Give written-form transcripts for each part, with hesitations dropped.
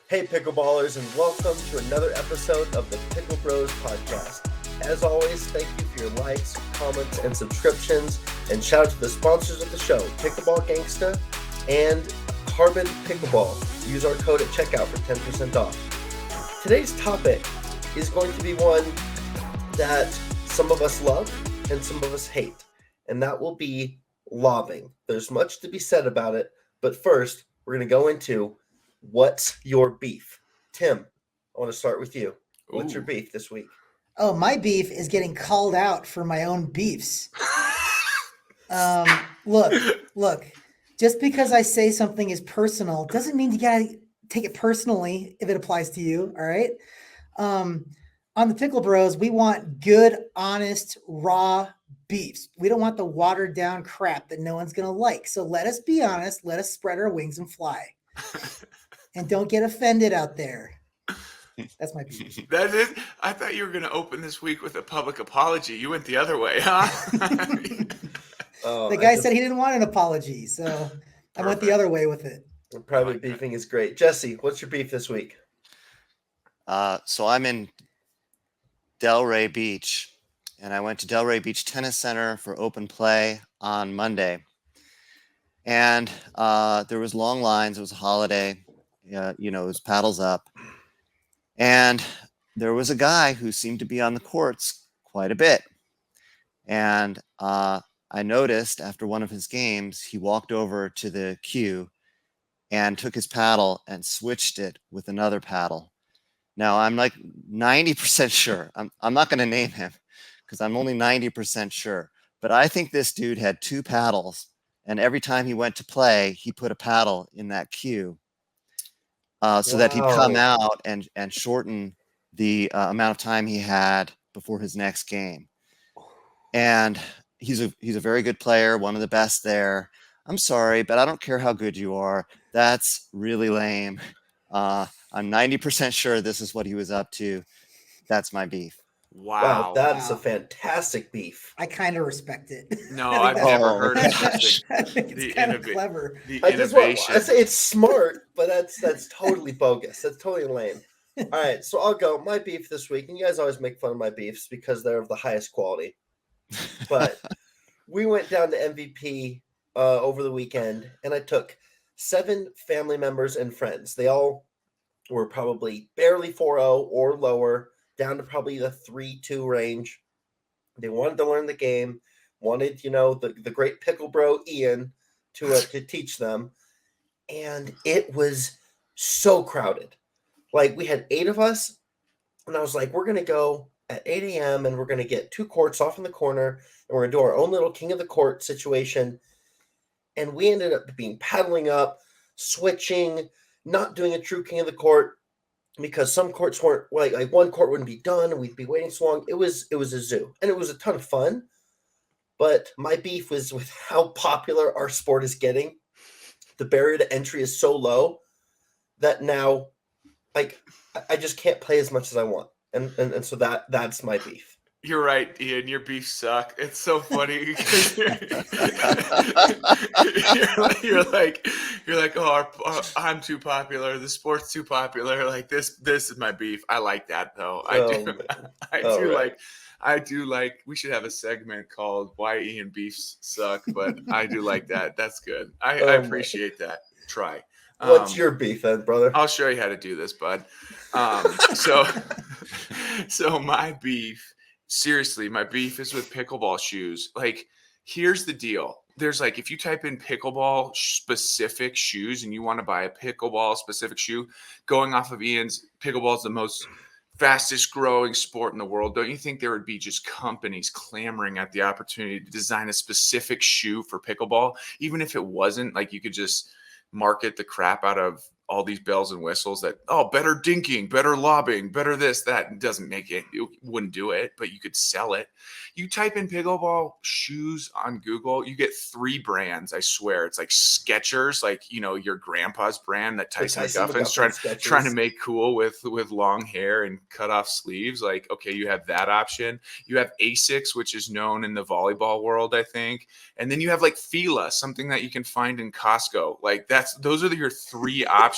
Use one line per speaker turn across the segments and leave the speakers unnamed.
Hey, pickleballers, and welcome to another episode of the PickleBros podcast. As always, thank you for your likes, comments, and subscriptions. And shout out to the sponsors of the show, Pickleball Gangsta and Carbon Pickleball. Use our code at checkout for 10% off. Today's topic is going to be one that some of us love and some of us hate, and that will be lobbing. There's much to be said about it, but first, we're going to go into what's your beef? Tim, I want to start with you. What's your beef this week?
Oh, my beef is getting called out for my own beefs. Look, just because I say something is personal doesn't mean you gotta take it personally if it applies to you, all right? On the Pickle Bros, we want good, honest, raw beefs. We don't want the watered down crap that no one's gonna like. So let us be honest, let us spread our wings and fly. And don't get offended out there. That's my beef.
That is. I thought you were going to open this week with a public apology. You went the other way, huh?
The guy said he didn't want an apology, so I went the other way with it.
Private beefing is great. Jesse, what's your beef this week?
So I'm in Delray Beach, and I went to Delray Beach Tennis Center for open play on Monday. And there was long lines. It was a holiday. It was paddles up. And there was a guy who seemed to be on the courts quite a bit. And I noticed after one of his games, he walked over to the queue and took his paddle and switched it with another paddle. Now, I'm like 90% sure. I'm not going to name him because I'm only 90% sure. But I think this dude had two paddles. And every time he went to play, he put a paddle in that queue. So that he'd come out and shorten the amount of time he had before his next game. And he's a very good player, one of the best there. I'm sorry, but I don't care how good you are. That's really lame. I'm 90% sure this is what he was up to. That's my beef.
Wow, that's a fantastic beef.
I kind of respect it.
No, I've never heard of something.
I think it's kind of clever.
The innovation.
I say it's smart, but that's totally bogus. That's totally lame. All right, so I'll go. My beef this week, and you guys always make fun of my beefs because they're of the highest quality. But we went down to MVP over the weekend, and I took 7 family members and friends. They all were probably barely 4-0 or lower, down to probably the 3-2 range. They wanted to learn the game, wanted, the great pickle bro Eoin to teach them. And it was so crowded. Like, we had 8 of us, and I was like, we're going to go at 8 a.m. and we're going to get 2 courts off in the corner, and we're going to do our own little king of the court situation. And we ended up paddling up, switching, not doing a true king of the court, because some courts weren't like one court wouldn't be done and we'd be waiting so long. It was a zoo, and it was a ton of fun. But my beef was with how popular our sport is getting. The barrier to entry is so low that now, like, I just can't play as much as I want, and so that's my beef.
You're right, Eoin. Your beefs suck. It's so funny because you're like, oh, I'm too popular. The sport's too popular. Like this is my beef. I like that though. I do like. We should have a segment called "Why Eoin Beefs Suck," but I do like that. That's good. I appreciate that. Try.
What's your beef then, brother?
I'll show you how to do this, bud. So my beef. Seriously, my beef is with pickleball shoes. Like, here's the deal. There's like, if you type in pickleball specific shoes and you want to buy a pickleball specific shoe, going off of Eoin's, pickleball is the most fastest growing sport in the world. Don't you think there would be just companies clamoring at the opportunity to design a specific shoe for pickleball? Even if it wasn't, like, you could just market the crap out of all these bells and whistles that, better dinking, better lobbing, better this, that. It doesn't make it. You wouldn't do it, but you could sell it. You type in pickleball shoes on Google, you get 3 brands. I swear. It's like Skechers, like, your grandpa's brand that Tyson McGuffin's trying to make cool with long hair and cut off sleeves. Like, okay, you have that option. You have Asics, which is known in the volleyball world, I think. And then you have like Fila, something that you can find in Costco. Like those are your 3 options.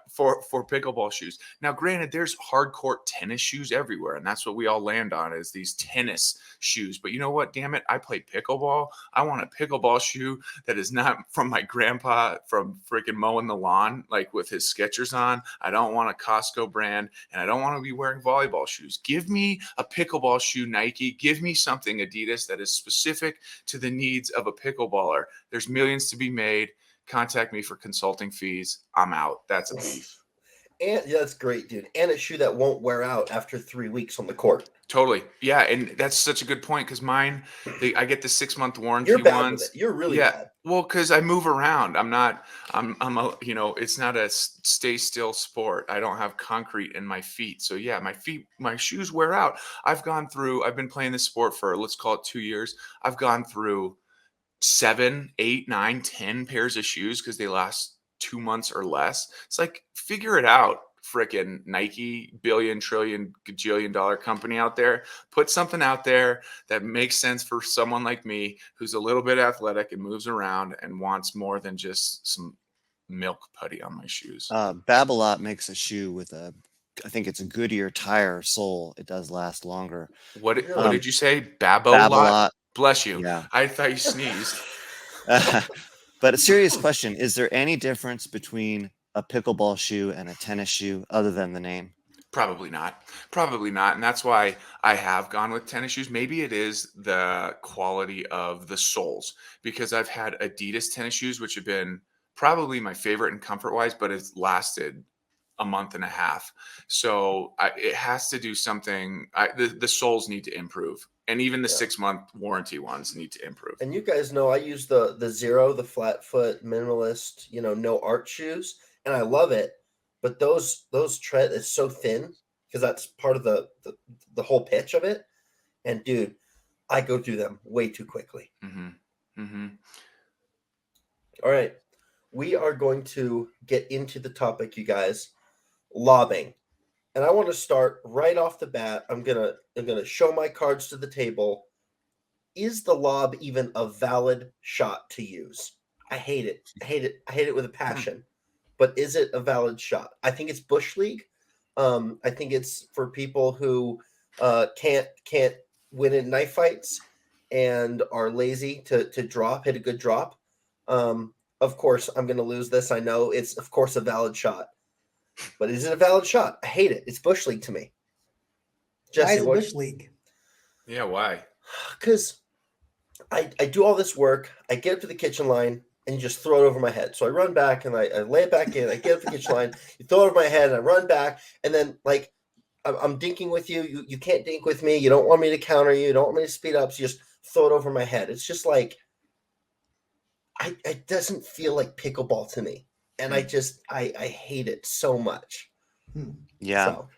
for pickleball shoes. Now, granted, there's hardcore tennis shoes everywhere, and that's what we all land on is these tennis shoes. But you know what? Damn it, I play pickleball. I want a pickleball shoe that is not from my grandpa from freaking mowing the lawn, like with his Skechers on. I don't want a Costco brand, and I don't want to be wearing volleyball shoes. Give me a pickleball shoe, Nike. Give me something Adidas that is specific to the needs of a pickleballer. There's millions to be made. Contact me for consulting fees. I'm out. That's a beef.
And yeah, that's great, dude. And a shoe that won't wear out after 3 weeks on the court.
Totally. Yeah. And that's such a good point because mine, I get the 6-month warranty
You're bad
ones.
with it. You're really
Yeah.
bad.
Well, because I move around. I'm a, it's not a stay still sport. I don't have concrete in my feet. So yeah, my shoes wear out. I've been playing this sport for, let's call it 2 years. I've gone through 7, 8, 9, 10 pairs of shoes because they last 2 months or less. It's like, figure it out, frickin' Nike, billion, trillion, gajillion dollar company out there. Put something out there that makes sense for someone like me who's a little bit athletic and moves around and wants more than just some milk putty on my shoes.
Babolat makes a shoe with I think it's a Goodyear tire sole. It does last longer.
What did you say? Babolat?
Babolat.
Bless you.
Yeah.
I thought you sneezed.
But a serious question, is there any difference between a pickleball shoe and a tennis shoe other than the name?
Probably not. And that's why I have gone with tennis shoes. Maybe it is the quality of the soles because I've had Adidas tennis shoes, which have been probably my favorite in comfort wise, but it's lasted a month and a half. So it has to do something. The soles need to improve. And even the 6-month warranty ones need to improve.
And you guys know I use the Zero, the flat foot minimalist, no art shoes, and I love it. But those tread is so thin because that's part of the whole pitch of it. And dude, I go through them way too quickly.
Mm-hmm. Mm-hmm.
All right, we are going to get into the topic, you guys, lobbing. And I want to start right off the bat. I'm gonna show my cards to the table. Is the lob even a valid shot to use? I hate it. I hate it with a passion. But is it a valid shot? I think it's Bush League. I think it's for people who can't win in knife fights and are lazy to hit a good drop. Of course, I'm going to lose this. I know it's, of course, a valid shot. But is it a valid shot? I hate it. It's Bush League to me. Jesse,
why is it Bush League?
Yeah, why?
Because I do all this work. I get up to the kitchen line and you just throw it over my head. So I run back and I lay it back in. I get up to the kitchen line. You throw it over my head and I run back. And then, like, I'm dinking with you. You can't dink with me. You don't want me to counter you. You don't want me to speed up. So you just throw it over my head. It's just like, it doesn't feel like pickleball to me. And I hate it so much.
Yeah.
So.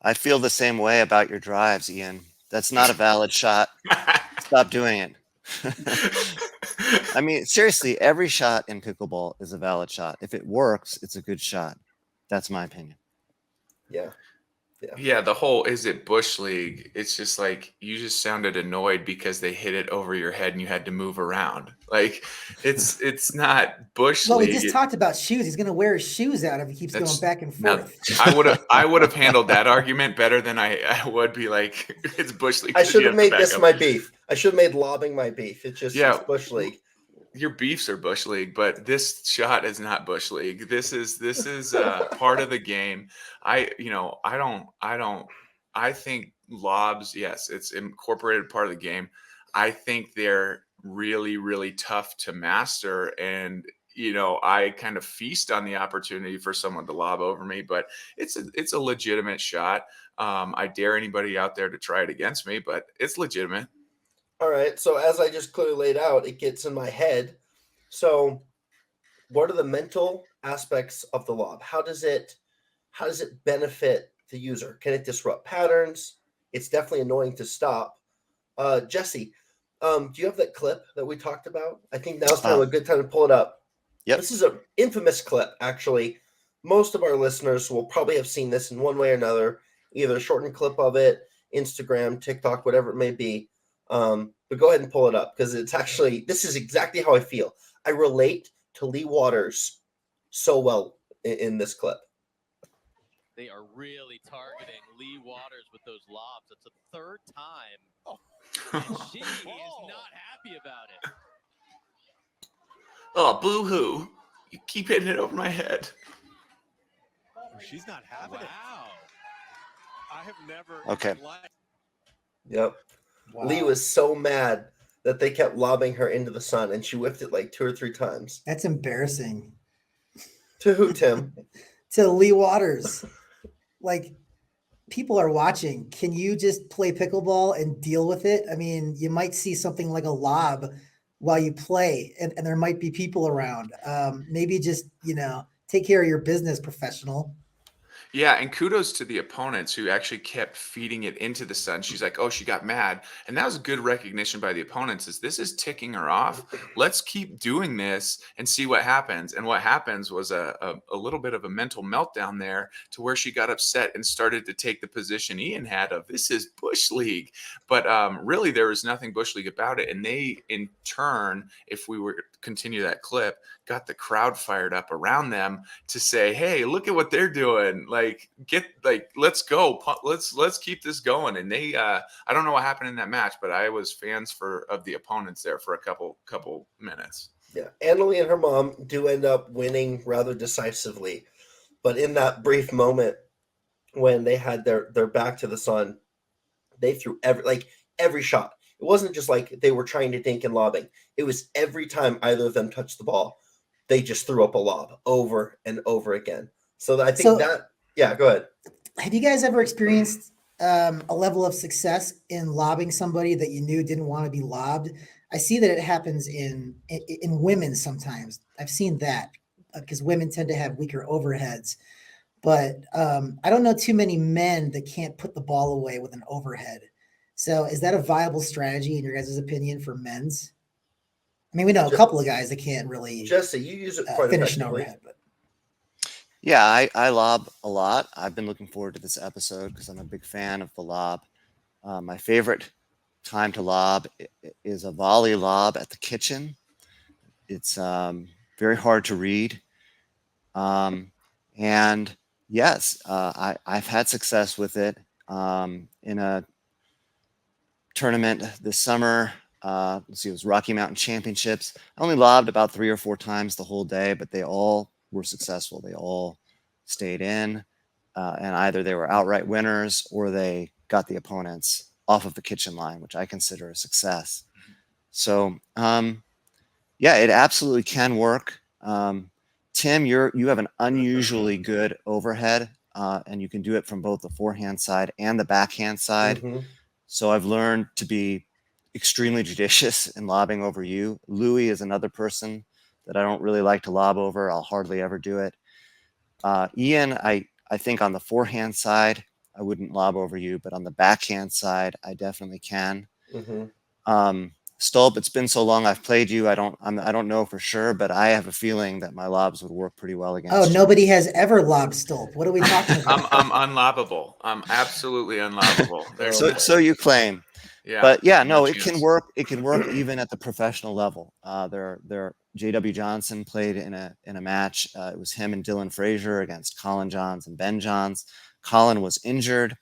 I feel the same way about your drives, Ian. That's not a valid shot. Stop doing it. I mean, seriously, every shot in pickleball is a valid shot. If it works, it's a good shot. That's my opinion.
Yeah, the whole is it Bush League? It's just like you just sounded annoyed because they hit it over your head and you had to move around. Like it's not Bush
League. Well, we just talked about shoes. He's going to wear his shoes out if he keeps going back and forth.
I would have handled that argument better than I would be like it's Bush League.
I should have made this my beef. I should have made lobbing my beef. It's just it's Bush League.
Your beefs are Bush League, but this shot is not Bush League. This is part of the game. I think lobs, yes, it's incorporated part of the game. I think they're really, really tough to master. And, I kind of feast on the opportunity for someone to lob over me, but it's a legitimate shot. I dare anybody out there to try it against me, but it's legitimate.
All right. So as I just clearly laid out, it gets in my head. So what are the mental aspects of the lob? How does it benefit the user? Can it disrupt patterns? It's definitely annoying to stop. Jesse, do you have that clip that we talked about? I think now's kind of a good time to pull it up.
Yep.
This is an infamous clip, actually. Most of our listeners will probably have seen this in one way or another, either a shortened clip of it, Instagram, TikTok, whatever it may be. But go ahead and pull it up because this is exactly how I feel. I relate to Lee Waters so well in this clip.
They are really targeting Lee Waters with those lobs. It's a third time. And she is not happy about it.
Oh, boo-hoo. You keep hitting it over my head.
She's not having it.
Wow.
I have never.
Okay.
Yep.
Wow.
Lee was so mad that they kept lobbing her into the sun, and she whiffed it like 2 or 3 times.
That's embarrassing.
To who, Tim?
To Lee Waters. Like, people are watching. Can you just play pickleball and deal with it? I mean, you might see something like a lob while you play, and there might be people around. Maybe just, take care of your business, professional.
Yeah, and kudos to the opponents who actually kept feeding it into the sun. She's like, oh, she got mad. And that was a good recognition by the opponents is this is ticking her off. Let's keep doing this and see what happens. And what happens was a little bit of a mental meltdown there to where she got upset and started to take the position Ian had of this is Bush League. But really, there was nothing Bush League about it. And they, in turn, if we were to continue that clip, got the crowd fired up around them to say, hey, look at what they're doing. Let's go. Let's keep this going. And they, I don't know what happened in that match, but I was fans of the opponents there for a couple minutes.
Yeah. Annalie and her mom do end up winning rather decisively. But in that brief moment when they had their back to the sun, they threw every shot. It wasn't just like they were trying to dink and lobbing. It was every time either of them touched the ball, they just threw up a lob over and over again. So I think yeah, go ahead.
Have you guys ever experienced a level of success in lobbing somebody that you knew didn't want to be lobbed? I see that it happens in women sometimes. I've seen that because women tend to have weaker overheads. But I don't know too many men that can't put the ball away with an overhead. So is that a viable strategy in your guys' opinion for men's? I mean, we know a couple of guys that can't really
Jesse, you use it quite
finish an
effectively.
overhead. But
Yeah, I lob a lot. I've been looking forward to this episode because I'm a big fan of the lob. My favorite time to lob is a volley lob at the kitchen. It's very hard to read. And yes, I've had success with it in a tournament this summer. Let's see, it was Rocky Mountain Championships. I only lobbed about 3 or 4 times the whole day, but they all were successful. They all stayed in, and either they were outright winners or they got the opponents off of the kitchen line, which I consider a success. So, yeah, it absolutely can work. Tim, you have an unusually good overhead, and you can do it from both the forehand side and the backhand side.
Mm-hmm.
So I've learned to be extremely judicious in lobbing over you. Louis is another person that I don't really like to lob over. I'll hardly ever do it. Ian, I think on the forehand side, I wouldn't lob over you, but on the backhand side, I definitely can.
Mm-hmm.
Stolp, it's been so long I've played you. I don't know for sure, but I have a feeling that my lobs would work pretty well against you.
nobody has ever lobbed Stolp. What are we talking about?
I'm unlobbable. I'm absolutely unlobbable.
So you claim.
Yeah.
But yeah, no, it
chance.
can work. It can work even at the professional level. J.W. Johnson played in a match. It was him and Dylan Frazier against Colin Johns and Ben Johns. Colin was injured,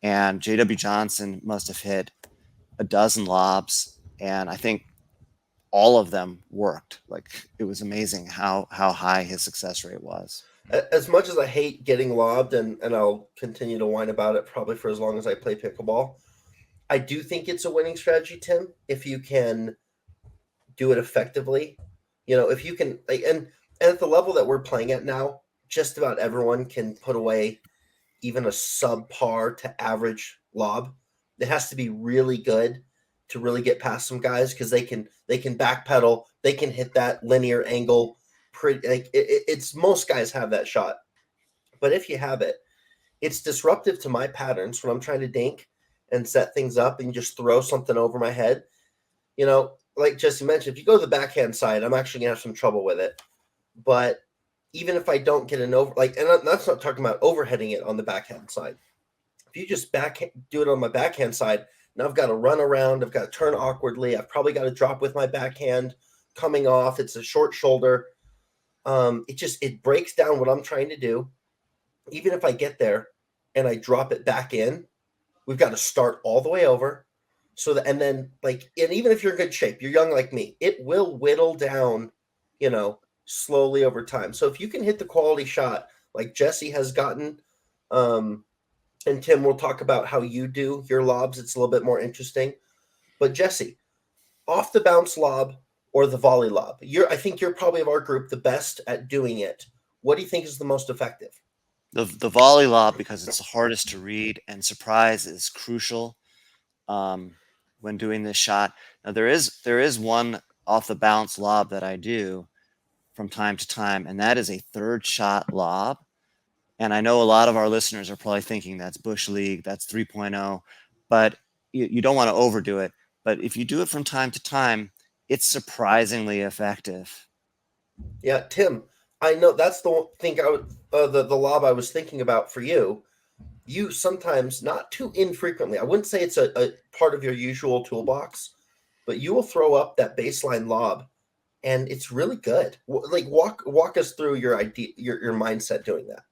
and J.W. Johnson must have hit a dozen lobs, and I think all of them worked. Like, it was amazing how high his success rate was.
As much as I hate getting lobbed, and I'll continue to whine about it probably for as long as I play pickleball, I do think it's a winning strategy, Tim, if you can do it effectively. If you can, and at the level that we're playing at now, just about everyone can put away even a subpar to average lob. It has to be really good to really get past some guys because they can backpedal, they can hit that linear angle. It's most guys have that shot, but if you have it, it's disruptive to my patterns when I'm trying to dink and set things up and just throw something over my head. Like Jesse mentioned, if you go to the backhand side, I'm actually gonna have some trouble with it. But even if I don't get an and that's not talking about overheading it on the backhand side. If you just do it on my backhand side, now I've got to run around, I've got to turn awkwardly, I've probably got to drop with my backhand coming off. It's a short shoulder. It breaks down what I'm trying to do. even if I get there and I drop it back in, we've got to start all the way over. So that, and then like, and even if you're in good shape, you're young like me, it will whittle down, slowly over time. So if you can hit the quality shot like Jesse has gotten, and Tim, we'll talk about how you do your lobs. It's a little bit more interesting. But Jesse, off the bounce lob or the volley lob, I think you're probably of our group the best at doing it. What do you think is the most effective?
The volley lob, because it's the hardest to read, and surprise is crucial when doing this shot. Now there is one off the bounce lob that I do from time to time, and that is a third shot lob. And I know a lot of our listeners are probably thinking that's Bush League, that's 3.0, but you don't want to overdo it. But if you do it from time to time, it's surprisingly effective.
Yeah, Tim, I know that's the thing the lob I was thinking about for you. You sometimes, not too infrequently, I wouldn't say it's a part of your usual toolbox, but you will throw up that baseline lob, and it's really good. Like walk us through your idea, your mindset doing that.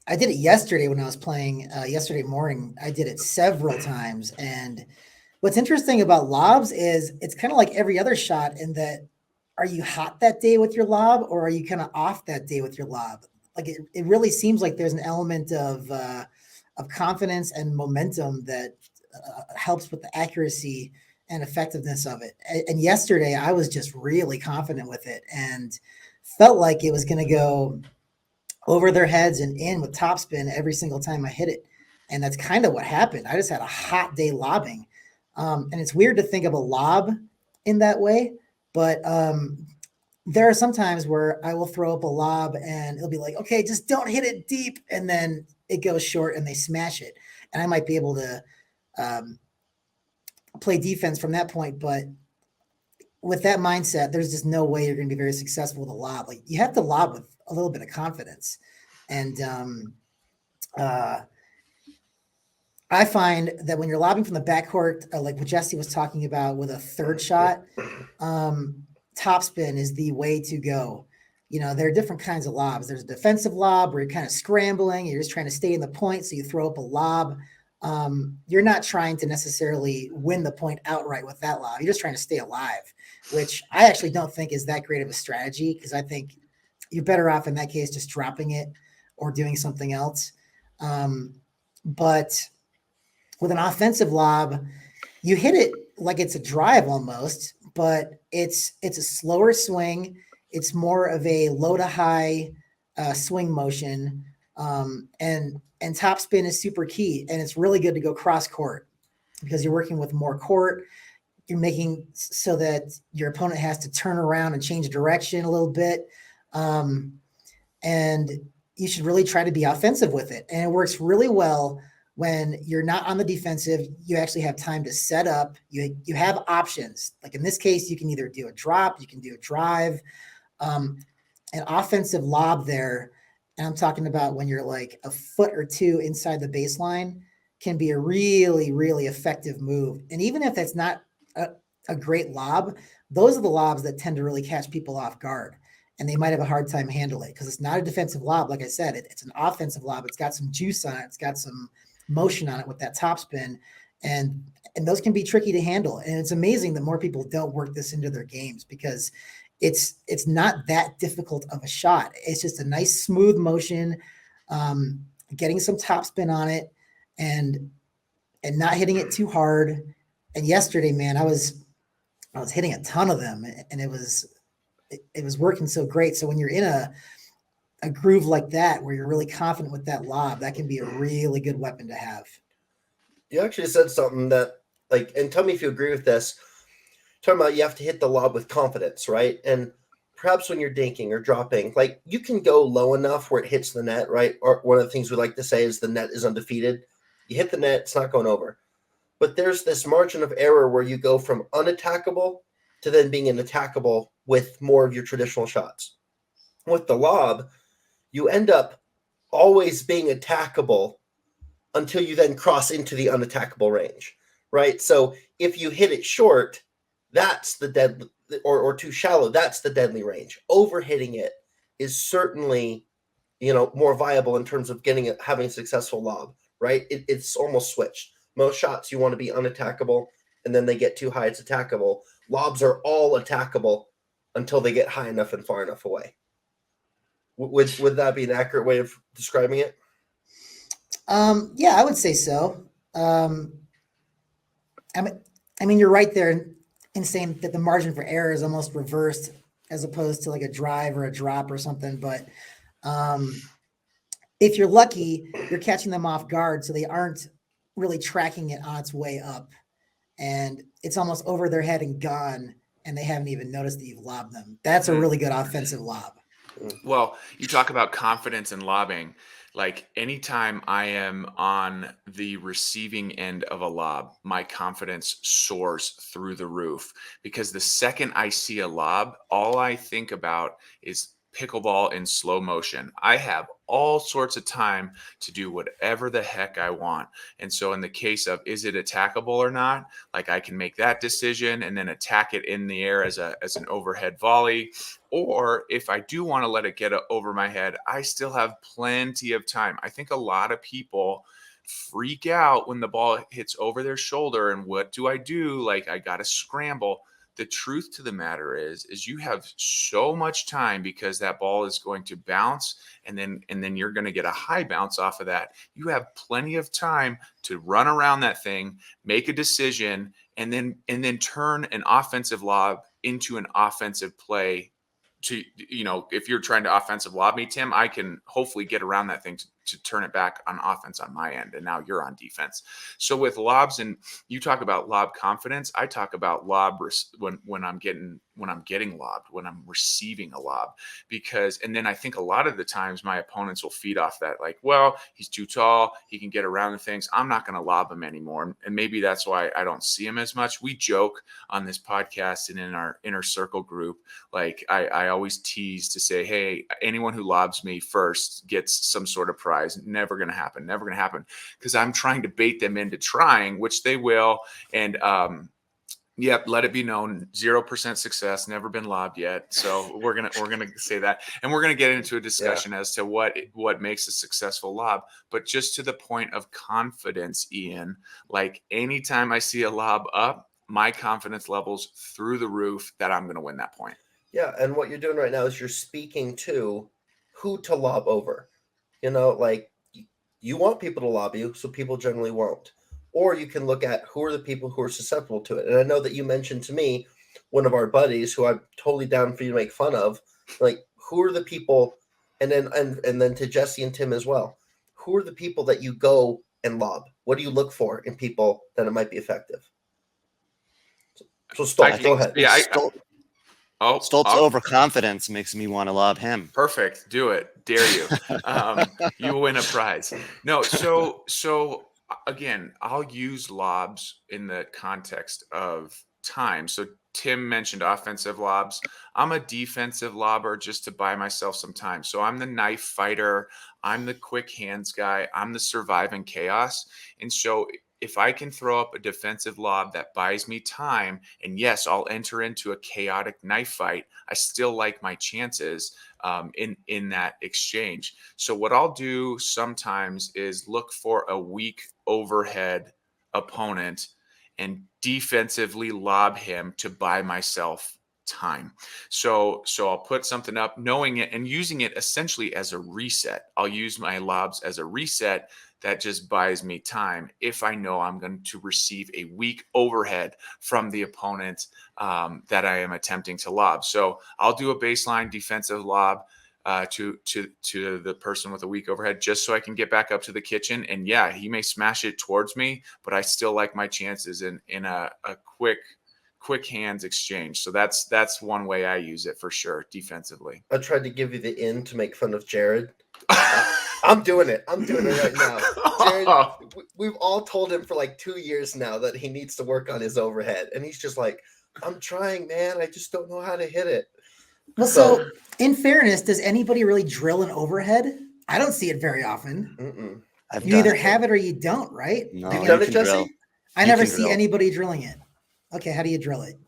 I did it yesterday when I was playing. Yesterday morning, I did it several times. And what's interesting about lobs is it's kind of like every other shot in that, are you hot that day with your lob, or are you kind of off that day with your lob? Like it really seems like there's an element of confidence and momentum that helps with the accuracy and effectiveness of it. And yesterday I was just really confident with it and felt like it was going to go over their heads and in with topspin every single time I hit it. And that's kind of what happened. I just had a hot day lobbing. And it's weird to think of a lob in that way, but there are some times where I will throw up a lob and it'll be like, okay, just don't hit it deep. And then it goes short and they smash it. And I might be able to play defense from that point. But with that mindset, there's just no way you're going to be very successful with a lob. Like you have to lob with a little bit of confidence. And I find that when you're lobbing from the backcourt, like what Jesse was talking about with a third shot, topspin is the way to go. There are different kinds of lobs. There's a defensive lob where you're kind of scrambling. You're just trying to stay in the point. So you throw up a lob. You're not trying to necessarily win the point outright with that lob. You're just trying to stay alive, which I actually don't think is that great of a strategy, because I think you're better off in that case just dropping it or doing something else. But with an offensive lob, you hit it like it's a drive almost, but it's a slower swing. It's more of a low to high swing motion. And topspin is super key, and it's really good to go cross court because you're working with more court. You're making so that your opponent has to turn around and change direction a little bit. And you should really try to be offensive with it. And it works really well when you're not on the defensive. You actually have time to set up. You have options. Like in this case, you can either do a drop, you can do a drive, an offensive lob there. And I'm talking about when you're like a foot or two inside the baseline, can be a really, really effective move. And even if it's not a great lob, those are the lobs that tend to really catch people off guard. And they might have a hard time handling it because it's not a defensive lob. Like I said, it's an offensive lob. It's got some juice on it. It's got some motion on it with that topspin. And those can be tricky to handle. And it's amazing that more people don't work this into their games, because it's not that difficult of a shot. It's just a nice smooth motion, getting some topspin on it and not hitting it too hard. And yesterday, man, I was hitting a ton of them, and it was working so great. So when you're in a groove like that, where you're really confident with that lob, that can be a really good weapon to have.
You actually said something that, like, and tell me if you agree with this. Talking about you have to hit the lob with confidence, right? And perhaps when you're dinking or dropping, like you can go low enough where it hits the net, right? Or one of the things we like to say is the net is undefeated. You hit the net, it's not going over. But there's this margin of error where you go from unattackable to then being an attackable with more of your traditional shots. With the lob, you end up always being attackable until you then cross into the unattackable range, right? So if you hit it short, that's the deadly, or too shallow, that's the deadly range. Overhitting it is certainly more viable in terms of having a successful lob, right? It's almost switched. Most shots you want to be unattackable, and then they get too high, it's attackable. Lobs are all attackable until they get high enough and far enough away. Would that be an accurate way of describing it?
Yeah, I would say so. I mean, you're right there in saying that the margin for error is almost reversed as opposed to like a drive or a drop or something. But if you're lucky, you're catching them off guard, so they aren't really tracking it on its way up, and it's almost over their head and gone, and they haven't even noticed that you've lobbed them. That's a really good offensive lob.
Well, you talk about confidence in lobbing. Like anytime I am on the receiving end of a lob, my confidence soars through the roof, because the second I see a lob, all I think about is pickleball in slow motion. I have all sorts of time to do whatever the heck I want. And so in the case of, is it attackable or not? Like I can make that decision and then attack it in the air as an overhead volley. Or if I do want to let it get over my head, I still have plenty of time. I think a lot of people freak out when the ball hits over their shoulder. And what do? Like I got to scramble. The truth to the matter is you have so much time, because that ball is going to bounce and then you're going to get a high bounce off of that. You have plenty of time to run around that thing, make a decision, and then turn an offensive lob into an offensive play. To, if you're trying to offensive lob me, Tim, I can hopefully get around that thing to turn it back on offense on my end. And now you're on defense. So with lobs, and you talk about lob confidence, I talk about lob when I'm getting lobbed, when I'm receiving a lob, and then I think a lot of the times my opponents will feed off that, like, well, he's too tall, he can get around the things, I'm not going to lob him anymore. And maybe that's why I don't see him as much. We joke on this podcast and in our inner circle group, like I always tease to say, hey, anyone who lobs me first gets some sort of prize. Never going to happen. Because I'm trying to bait them into trying, which they will. And yep, let it be known, 0% success, never been lobbed yet. So we're gonna say that, and we're gonna get into a discussion as to what makes a successful lob. But just to the point of confidence, Ian, like anytime I see a lob up, my confidence levels through the roof that I'm gonna win that point.
Yeah, and what you're doing right now is you're speaking to who to lob over. Like you want people to lob you, so people generally won't. Or you can look at who are the people who are susceptible to it. And I know that you mentioned to me one of our buddies who I'm totally down for you to make fun of. Like, who are the people, and then to Jesse and Tim as well, who are the people that you go and lob? What do you look for in people that it might be effective? So Stolp, go ahead.
Yeah,
Stolp's overconfidence makes me want to lob him.
Perfect. Do it. Dare you. You win a prize. No, so again, I'll use lobs in the context of time. So Tim mentioned offensive lobs. I'm a defensive lobber just to buy myself some time. So I'm the knife fighter. I'm the quick hands guy. I'm the surviving chaos. And so if I can throw up a defensive lob that buys me time, and yes, I'll enter into a chaotic knife fight, I still like my chances in that exchange. So what I'll do sometimes is look for a weak overhead opponent and defensively lob him to buy myself time. So I'll put something up, knowing it and using it essentially as a reset. I'll use my lobs as a reset that just buys me time if I know I'm going to receive a weak overhead from the opponent that I am attempting to lob. So I'll do a baseline defensive lob to the person with a weak overhead, just so I can get back up to the kitchen. And yeah, he may smash it towards me, but I still like my chances in a quick hands exchange. So that's one way I use it for sure, defensively.
I tried to give you the in to make fun of Jared. I'm doing it right now. Jared, we've all told him for like 2 years now that he needs to work on his overhead. And he's just like, I'm trying, man. I just don't know how to hit it.
Well, so in fairness, does anybody really drill an overhead? I don't see it very often. You either have it or you don't, right?
No,
You've done it, Jesse?
I never see anybody drilling it. Okay, how do you drill it?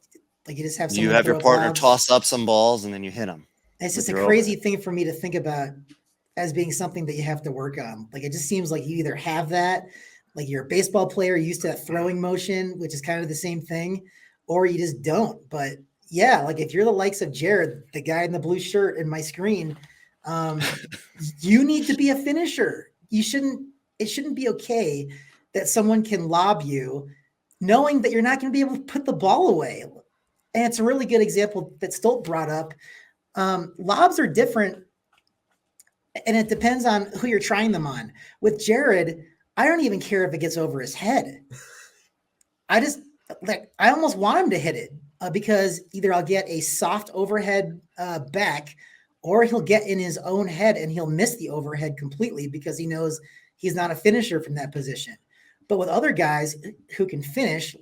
Like you just have
your partner toss up some balls and then you hit them.
It's just a crazy thing for me to think about as being something that you have to work on. Like, it just seems like you either have that, like you're a baseball player used to that throwing motion, which is kind of the same thing, or you just don't. But yeah, like if you're the likes of Jared, the guy in the blue shirt in my screen, you need to be a finisher. It shouldn't be okay that someone can lob you knowing that you're not going to be able to put the ball away. And it's a really good example that Stolp brought up. Lobs are different, and it depends on who you're trying them on. With Jared, I don't even care if it gets over his head. I almost want him to hit it because either I'll get a soft overhead back, or he'll get in his own head and he'll miss the overhead completely because he knows he's not a finisher from that position. But with other guys who can finish,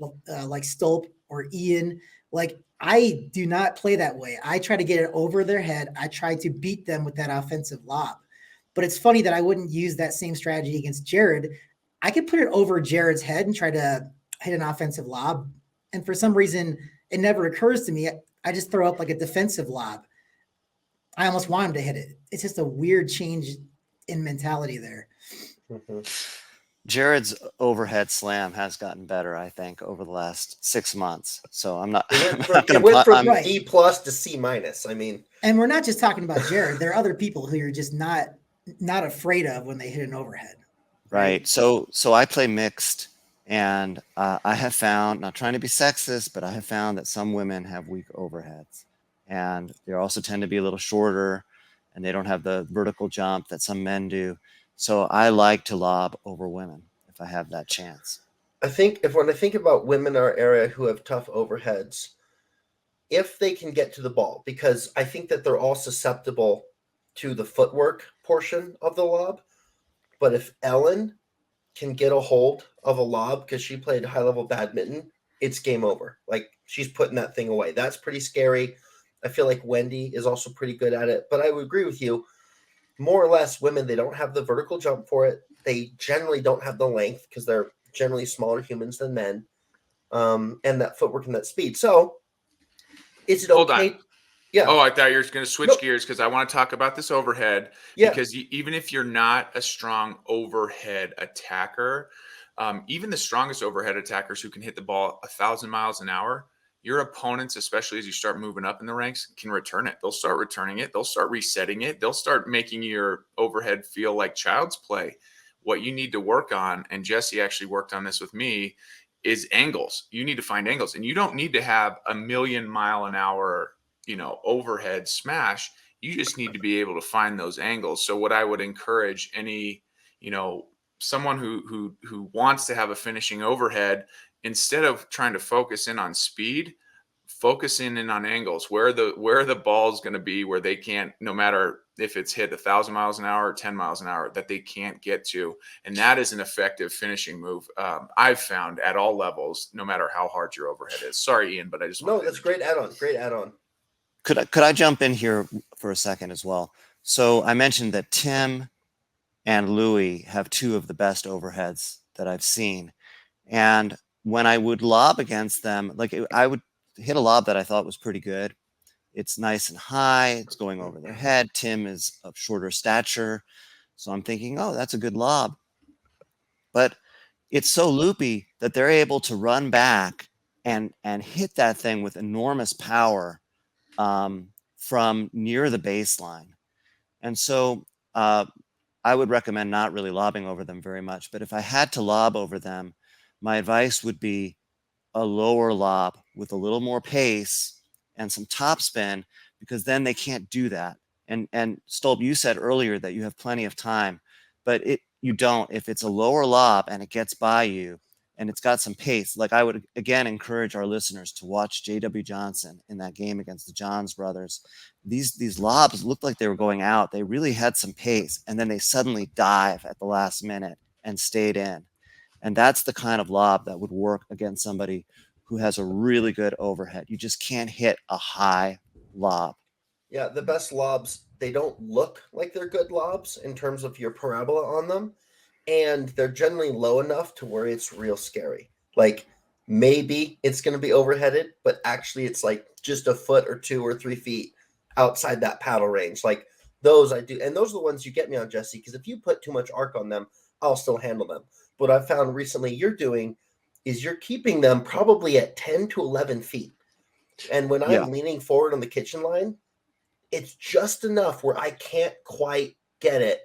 like Stolp or Eoin, like I do not play that way. I try to get it over their head. I try to beat them with that offensive lob. But it's funny that I wouldn't use that same strategy against Jared. I could put it over Jared's head and try to hit an offensive lob. And for some reason, it never occurs to me. I just throw up like a defensive lob. I almost want him to hit it. It's just a weird change in mentality there.
Mm-hmm.
Jared's overhead slam has gotten better, I think, over the last 6 months. So I'm not.
It went from D plus to C minus. I mean,
and we're not just talking about Jared. There are other people who you're just not afraid of when they hit an overhead.
Right. So I play mixed, and I have found, not trying to be sexist, but I have found that some women have weak overheads, and they also tend to be a little shorter, and they don't have the vertical jump that some men do. So I like to lob over women if I have that chance.
I think when I think about women in our area who have tough overheads, if they can get to the ball, because I think that they're all susceptible to the footwork portion of the lob. But if Ellen can get a hold of a lob because she played high-level badminton, it's game over. Like, she's putting that thing away. That's pretty scary. I feel like Wendy is also pretty good at it. But I would agree with you. More or less, women, they don't have the vertical jump for it. They generally don't have the length because they're generally smaller humans than men, and that footwork and that speed. So, is it
Hold
okay?
on.
Yeah.
Oh, I thought you were going to switch gears because I want to talk about this overhead.
Yeah.
Because even if you're not a strong overhead attacker, even the strongest overhead attackers who can hit the ball 1,000 miles an hour, your opponents, especially as you start moving up in the ranks, can return it. They'll start returning it. They'll start resetting it. They'll start making your overhead feel like child's play. What you need to work on, and Jesse actually worked on this with me, is angles. You need to find angles. And you don't need to have 1,000,000 mile an hour, overhead smash. You just need to be able to find those angles. So what I would encourage any, someone who wants to have a finishing overhead, instead of trying to focus in on speed, focus in on angles, where the ball is going to be, where they can't, no matter if it's hit 1,000 miles an hour or 10 miles an hour, that they can't get to. And that is an effective finishing move. I've found at all levels, no matter how hard your overhead is. Sorry, Ian, but I just
that's great add-on. Great add-on.
Could I jump in here for a second as well? So I mentioned that Tim and Louie have two of the best overheads that I've seen. And when I would lob against them, I would hit a lob that I thought was pretty good. It's nice and high. It's going over their head. Tim is of shorter stature. So I'm thinking, oh, that's a good lob. But it's so loopy that they're able to run back and hit that thing with enormous power from near the baseline. And so I would recommend not really lobbing over them very much. But if I had to lob over them, my advice would be a lower lob with a little more pace and some topspin, because then they can't do that. And Stolp, you said earlier that you have plenty of time, but you don't. If it's a lower lob and it gets by you and it's got some pace, like I would again encourage our listeners to watch J.W. Johnson in that game against the Johns brothers. These lobs looked like they were going out. They really had some pace, and then they suddenly dive at the last minute and stayed in. And that's the kind of lob that would work against somebody who has a really good overhead. You just can't hit a high lob.
Yeah, the best lobs, they don't look like they're good lobs in terms of your parabola on them. And they're generally low enough to where it's real scary. Like, maybe it's going to be overheaded, but actually it's like just a foot or 2 or 3 feet outside that paddle range. Like, Those I do. And those are the ones you get me on, Jesse, because if you put too much arc on them, I'll still handle them. What I've found recently you're doing is you're keeping them probably at 10 to 11 feet. And when
Yeah.
I'm leaning forward on the kitchen line, it's just enough where I can't quite get it,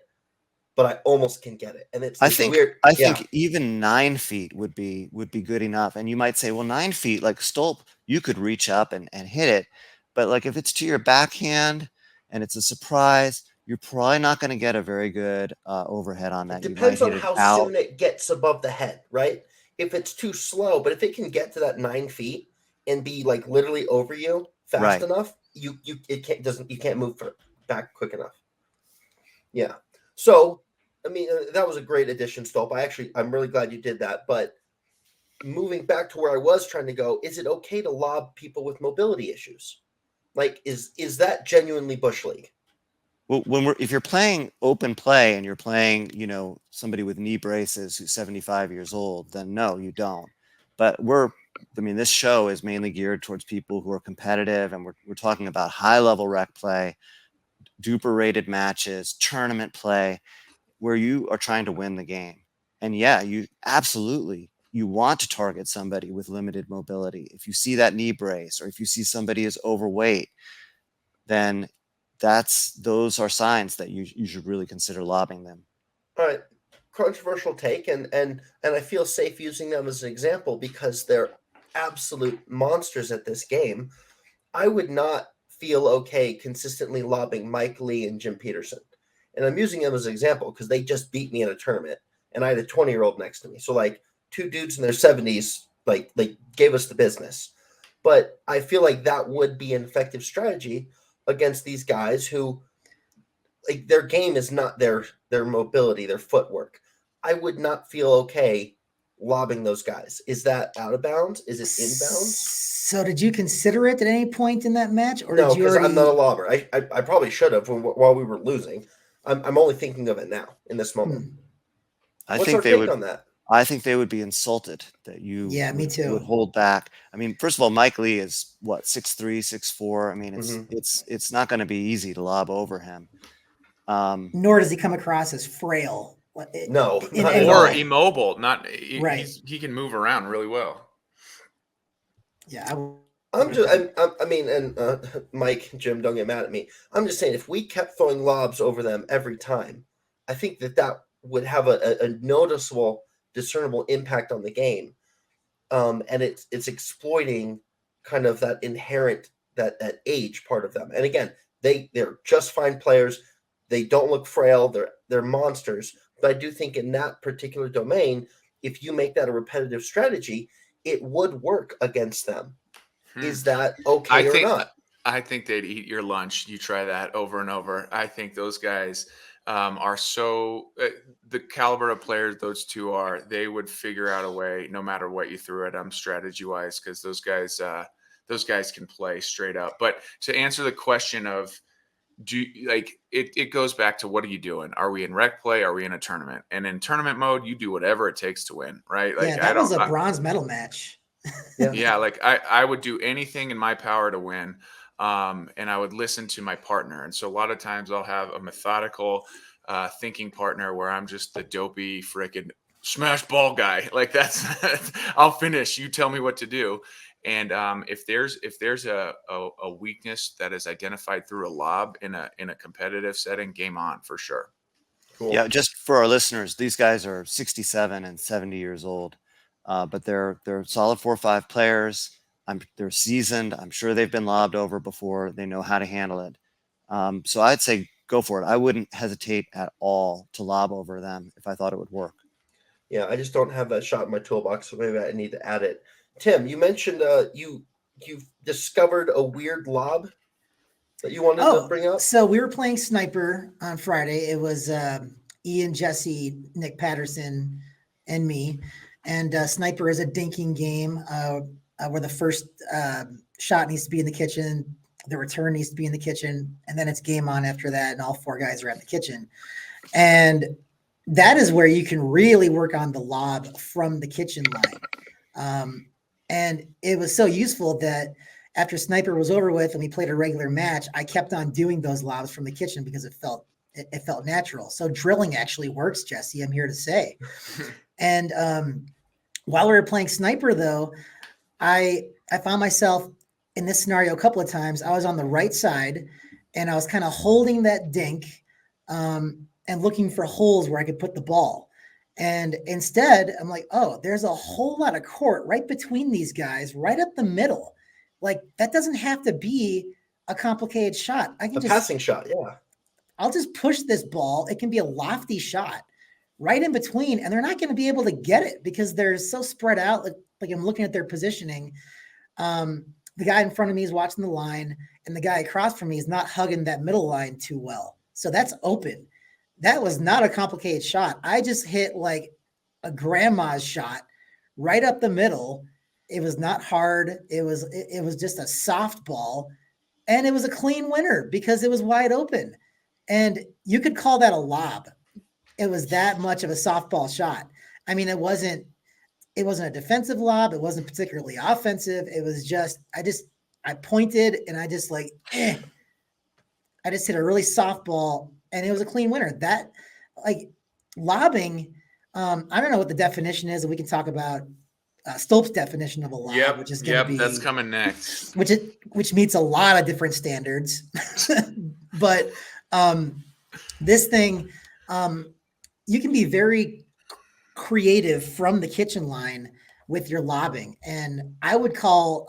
but I almost can get it. And it's weird.
I think even 9 feet would be good enough. And you might say, well, 9 feet, like Stolp, you could reach up and hit it. But like if it's to your backhand and it's a surprise, you're probably not going to get a very good overhead on that.
It depends on how
out.
soon it gets above the head, right? If it's too slow, but if it can get to that 9 feet and be like literally over you fast enough, you can't move back quick enough. Yeah. So, I mean, that was a great addition, Stolp. I'm really glad you did that. But moving back to where I was trying to go, is it okay to lob people with mobility issues? Like, is that genuinely Bush League?
Well, if you're playing open play and you're playing, somebody with knee braces who's 75 years old, then no, you don't. But this show is mainly geared towards people who are competitive, and we're talking about high level rec play, duper rated matches, tournament play, where you are trying to win the game. And yeah, you want to target somebody with limited mobility. If you see that knee brace, or if you see somebody is overweight, then those are signs that you should really consider lobbing them.
All right. Controversial take, and I feel safe using them as an example because they're absolute monsters at this game. I would not feel okay consistently lobbing Mike Lee and Jim Peterson. And I'm using them as an example because they just beat me in a tournament and I had a 20-year-old next to me. So like two dudes in their 70s, like they gave us the business. But I feel like that would be an effective strategy against these guys who, like, their game is not their mobility, their footwork. I would not feel okay lobbing those guys. Is that out of bounds? Is it inbounds?
So did you consider it at any point in that match? Or
No,
did you
because
already...
I'm not a lobber. I probably should have while we were losing. I'm only thinking of it now in this moment. What's our take on that?
I think they would be insulted that you
me too.
would hold back. I mean, first of all, Mike Lee is what, 6'3", 6'4". I mean, it's not going to be easy to lob over him.
Nor does he come across as frail.
No,
or immobile.
Right.
He can move around really well.
Yeah,
Mike, Jim, don't get mad at me. I'm just saying, if we kept throwing lobs over them every time, I think that would have a noticeable, discernible impact on the game. And it's exploiting kind of that inherent, that age part of them. And again, they're just fine players. They don't look frail. They're monsters. But I do think in that particular domain, if you make that a repetitive strategy, it would work against them. Is that okay or not?
I think they'd eat your lunch. You try that over and over. I think those guys are so the caliber of players those two are. They would figure out a way, no matter what you threw at them, strategy wise, because those guys can play straight up. But to answer the question of, it goes back to, what are you doing? Are we in rec play? Are we in a tournament? And in tournament mode, you do whatever it takes to win, right? Like,
that was a bronze medal match.
Yeah, like I would do anything in my power to win. And I would listen to my partner. And so a lot of times I'll have a methodical thinking partner where I'm just the dopey frickin' smash ball guy. Like that's I'll finish. You tell me what to do. And if there's a weakness that is identified through a lob in a competitive setting, game on for sure.
Cool.
Yeah, just for our listeners, these guys are 67 and 70 years old, but they're solid 4-5 players. They're seasoned. I'm sure they've been lobbed over before. They know how to handle it. So I'd say go for it. I wouldn't hesitate at all to lob over them if I thought it would work.
Yeah, I just don't have that shot in my toolbox, so maybe I need to add it. Tim, you mentioned you've discovered a weird lob that you wanted to bring up.
So we were playing Sniper on Friday. It was Eoin, Jesse, Nick Patterson, and me. And Sniper is a dinking game where the first shot needs to be in the kitchen, the return needs to be in the kitchen, and then it's game on after that, and all four guys are at the kitchen. And that is where you can really work on the lob from the kitchen line. And it was so useful that after Sniper was over with and we played a regular match, I kept on doing those lobs from the kitchen because it felt natural. So drilling actually works, Jesse, I'm here to say. And while we were playing Sniper, though, I found myself in this scenario a couple of times. I was on the right side and I was kind of holding that dink and looking for holes where I could put the ball. And instead, I'm like, oh, there's a whole lot of court right between these guys, right up the middle. Like, that doesn't have to be a complicated shot. I can
A
just
passing shot, yeah.
I'll just push this ball. It can be a lofty shot right in between, and they're not going to be able to get it because they're so spread out. Like I'm looking at their positioning. The guy in front of me is watching the line, and the guy across from me is not hugging that middle line too well. So that's open. That was not a complicated shot. I just hit like a grandma's shot right up the middle. It was not hard. It was just a soft ball, and it was a clean winner because it was wide open. And you could call that a lob. It was that much of a softball shot. I mean, it wasn't a defensive lob. It wasn't particularly offensive. It was just, I pointed and I just like, I just hit a really soft ball and it was a clean winner. That, like, lobbing, I don't know what the definition is, and we can talk about Stolp's definition of a lob, which is going to be,
that's coming next.
which meets a lot of different standards. But this thing, you can be very creative from the kitchen line with your lobbing. And I would call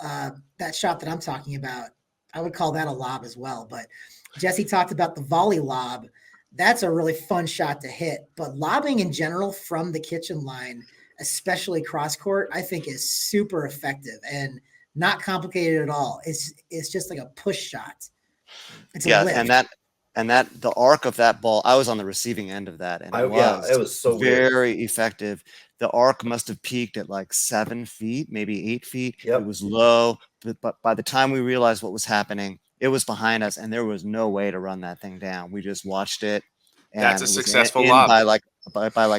that shot that I'm talking about, I would call that a lob as well. But Jesse talked about the volley lob. That's a really fun shot to hit. But lobbing in general from the kitchen line, especially cross court, I think is super effective and not complicated at all. It's just like a push shot. It's a lift.
and that the arc of that ball, I was on the receiving end of that, and it was
so
very
weird.
Effective. The arc must have peaked at like 7 feet, maybe 8 feet.
Yep.
It was low, but by the time we realized what was happening, it was behind us, and there was no way to run that thing down. We just watched it. And
That's a
it was
successful
in
lob.
by like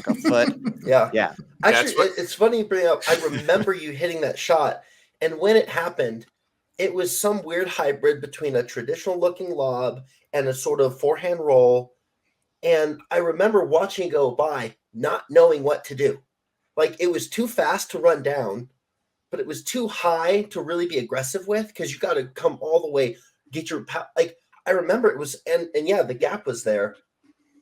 a foot.
Yeah.
Yeah.
Actually, it's funny you bring up. I remember you hitting that shot, and when it happened, it was some weird hybrid between a traditional looking lob and a sort of forehand roll. And I remember watching it go by, not knowing what to do. Like, it was too fast to run down, but it was too high to really be aggressive with, because you got to come all the way, get your like. I remember it was, and yeah, the gap was there,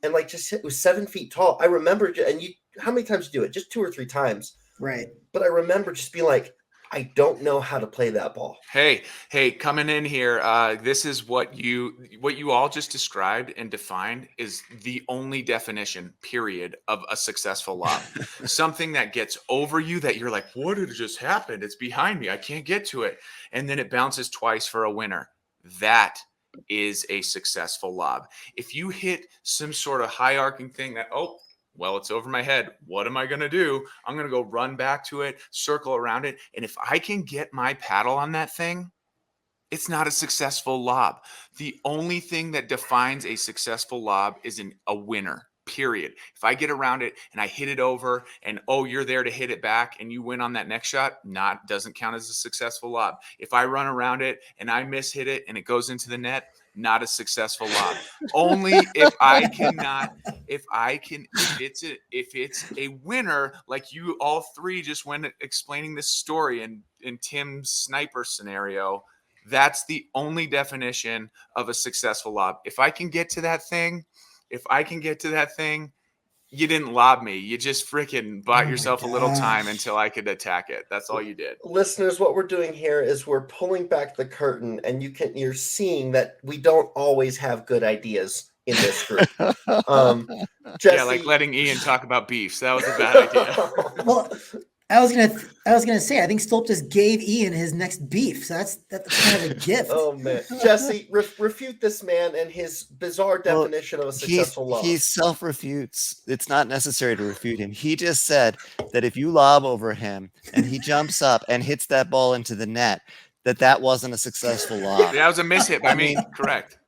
and like just it was 7 feet tall. I remember, and you, how many times did you do it? Just 2 or 3 times,
right?
But I remember just being like, I don't know how to play that ball.
Hey, coming in here. This is what you all just described and defined is the only definition, period, of a successful lob. Something that gets over you that you're like, what did just happen? It's behind me. I can't get to it. And then it bounces twice for a winner. That is a successful lob. If you hit some sort of high arcing thing that, well, it's over my head. What am I going to do? I'm going to go run back to it, circle around it. And if I can get my paddle on that thing, it's not a successful lob. The only thing that defines a successful lob is a winner, period. If I get around it and I hit it over and, you're there to hit it back and you win on that next shot, doesn't count as a successful lob. If I run around it and I miss hit it and it goes into the net, not a successful lob. Only if it's a winner, like you all three just went explaining this story in Tim's sniper scenario, that's the only definition of a successful lob. If I can get to that thing, you didn't lob me. You just freaking bought yourself a little time until I could attack it. That's all you did.
Listeners, what we're doing here is we're pulling back the curtain, and you're seeing that we don't always have good ideas in this group. Jesse,
yeah, like letting Ian talk about beefs. That was a bad idea.
Well, I was gonna say, I think Stolp just gave Ian his next beef, so that's kind of a gift.
Oh man, Jesse, refute this man and his bizarre definition of a successful lob.
He self-refutes. It's not necessary to refute him. He just said that if you lob over him and he jumps up and hits that ball into the net, that wasn't a successful lob.
That was a mishit by me. Correct.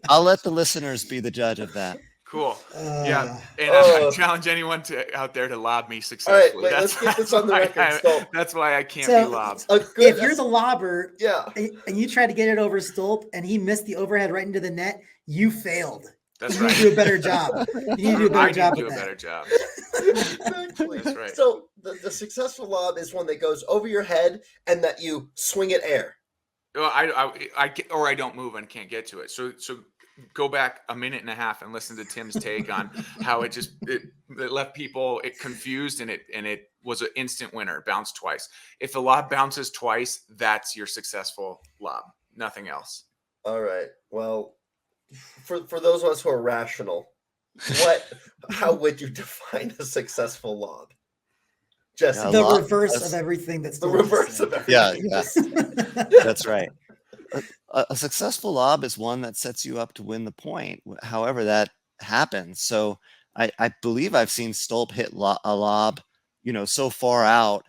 I'll let the listeners be the judge of that.
Cool.
Uh,
Yeah. And I
Oh.
challenge anyone out there to lob me
All right,
successfully.
wait, let's get this on the record. Stolp.
That's why I can't
So-
be lobbed.
A good,
If you're the lobber
yeah.
and you try to get it over Stolp and he missed the overhead right into the net, you failed.
That's
You need
right.
to do a better job. You need to do a
I
better
need
job
to do
with
a
that.
better job.
Exactly.
That's right.
So the successful lob is one that goes over your head and that you swing at air.
Well, I don't move and can't get to it. So go back a minute and a half and listen to Tim's take on how it left people confused and it was an instant winner, bounced twice. If the lob bounces twice, that's your successful lob. Nothing else.
All right. Well, for those of us who are rational, how would you define a successful lob? Jesse,
Yeah,
The
lob-
reverse
that's-
of everything that's
the reverse of everything.
Yeah. That's right. A successful lob is one that sets you up to win the point, however that happens. So I believe I've seen Stolp hit a lob, so far out,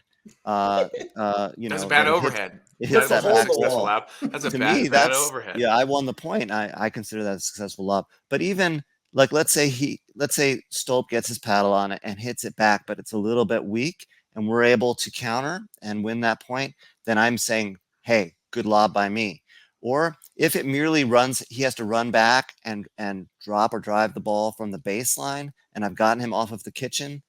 That's a bad
that
overhead.
it hits
That's
that
a
back
successful
wall.
lob. That's a
To
bad
me, that's
overhead.
yeah. I won the point. I consider that a successful lob. But even like let's say Stolp gets his paddle on it and hits it back, but it's a little bit weak, and we're able to counter and win that point. Then I'm saying, hey, good lob by me. Or if it merely runs, he has to run back and drop or drive the ball from the baseline, and I've gotten him off of the kitchen,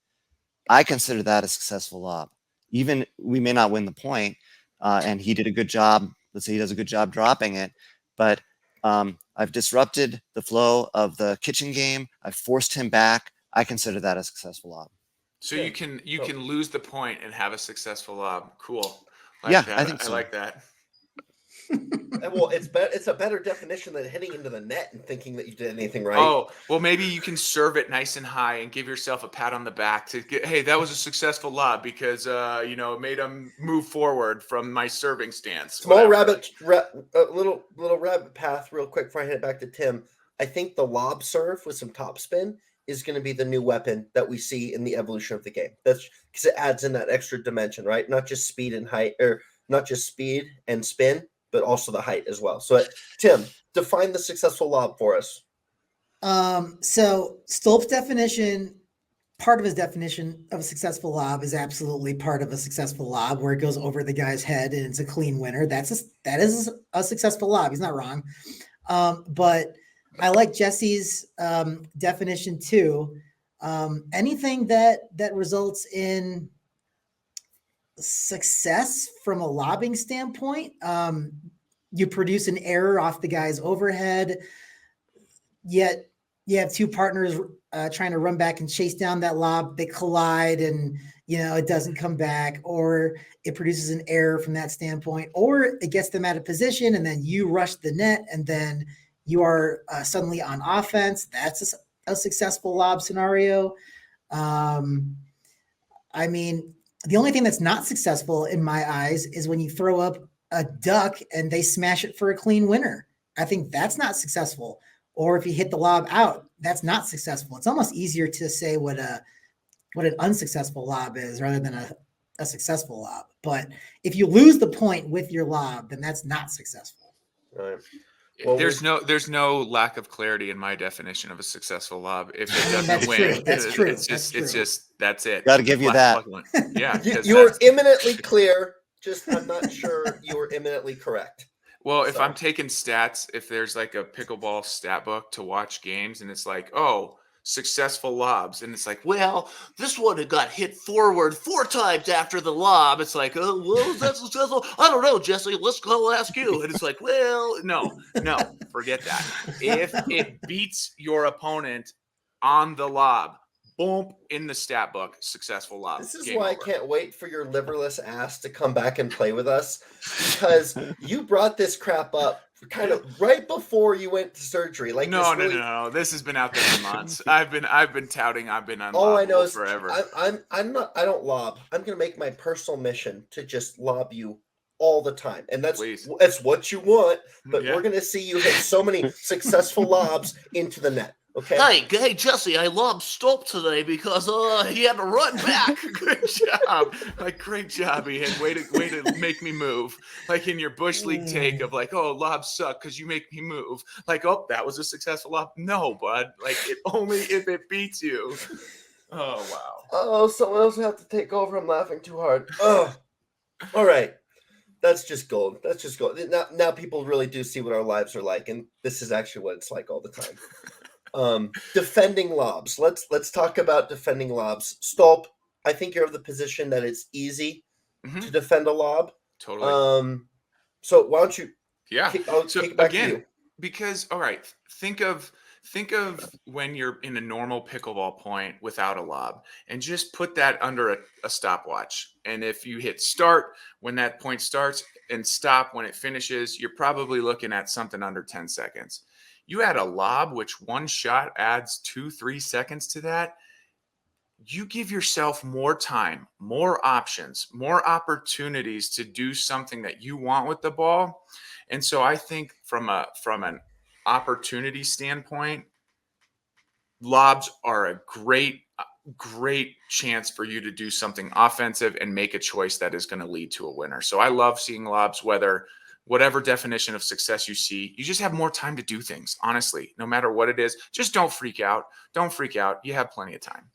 I consider that a successful lob. Even we may not win the point, and he did a good job. Let's say he does a good job dropping it, but I've disrupted the flow of the kitchen game. I've forced him back. I consider that a successful lob.
So you can lose the point and have a successful lob. Cool.
Yeah,
that.
I think so.
I like that.
Well, it's a better definition than hitting into the net and thinking that you did anything right.
Oh, well, maybe you can serve it nice and high and give yourself a pat on the back to get, hey, that was a successful lob because, it made him move forward from my serving stance.
Small
Whatever.
little rabbit path real quick before I hand it back to Tim. I think the lob serve with some topspin is going to be the new weapon that we see in the evolution of the game. That's because it adds in that extra dimension, right? Not just speed and height, or not just speed and spin, but also the height as well. So, Tim, define the successful lob for us.
So Stolp's definition, part of his definition of a successful lob is absolutely part of a successful lob where it goes over the guy's head and it's a clean winner. That is a successful lob. He's not wrong. But I like Jesse's definition too. Anything that results in success from a lobbing standpoint, you produce an error off the guy's overhead, yet you have two partners trying to run back and chase down that lob. They collide and it doesn't come back, or it produces an error from that standpoint, or it gets them out of position and then you rush the net and then you are suddenly on offense. That's a successful lob scenario. I mean, the only thing that's not successful in my eyes is when you throw up a duck and they smash it for a clean winner. I think that's not successful. Or if you hit the lob out, that's not successful. It's almost easier to say what an unsuccessful lob is rather than a successful lob. But if you lose the point with your lob, then that's not successful.
Right. Well,
there's no lack of clarity in my definition of a successful lob. If it doesn't
That's
win,
true. That's true.
it's just that's it.
Got to give you that.
Yeah,
you're imminently clear. Just I'm not sure you were imminently correct.
Well, if
So.
I'm taking stats, if there's like a pickleball stat book to watch games and it's like, oh, successful lobs, and it's like, well, this one had got hit forward 4 times after the lob. It's like, oh, well, is that successful? I don't know, Jesse. Let's go ask you. And it's like, well, no, forget that. If it beats your opponent on the lob, boom, in the stat book, successful lob.
This is
Game
why
over.
I can't wait for your liverless ass to come back and play with us, because you brought this crap up kind of right before you went to surgery. Like
no. This has been out there for months. I've been touting. I've been on.
All I know is
forever.
I'm not. I don't lob. I'm gonna make my personal mission to just lob you all the time, and that's what you want. But
Yeah.
we're gonna see you hit so many successful lobs into the net. Okay.
Hey, Jesse, I lobbed Stolp today because he had to run back.
Good job. Like, great job, Ian. Way to make me move. Like in your Bush League take of like, oh, lobs suck because you make me move. Like, oh, that was a successful lob. No, bud. Like, it only if it beats you. Oh, wow.
Oh, someone else will have to take over. I'm laughing too hard. Oh, all right. That's just gold. That's just gold. Now people really do see what our lives are like, and this is actually what it's like all the time. Defending lobs. Let's talk about defending lobs. Stolp, I think you're of the position that it's easy to defend a lob.
Totally.
So why don't you?
Yeah.
I'll
So
kick it back to
again,
you.
because all right, think of when you're in a normal pickleball point without a lob, and just put that under a stopwatch. And if you hit start when that point starts and stop when it finishes, you're probably looking at something under 10 seconds. You add a lob, which one shot adds 2-3 seconds to that. You give yourself more time, more options, more opportunities to do something that you want with the ball. And so I think from an opportunity standpoint, lobs are a great chance for you to do something offensive and make a choice that is going to lead to a winner. So I love seeing lobs, whatever definition of success you see. You just have more time to do things, honestly, no matter what it is. Just don't freak out. Don't freak out. You have plenty of time.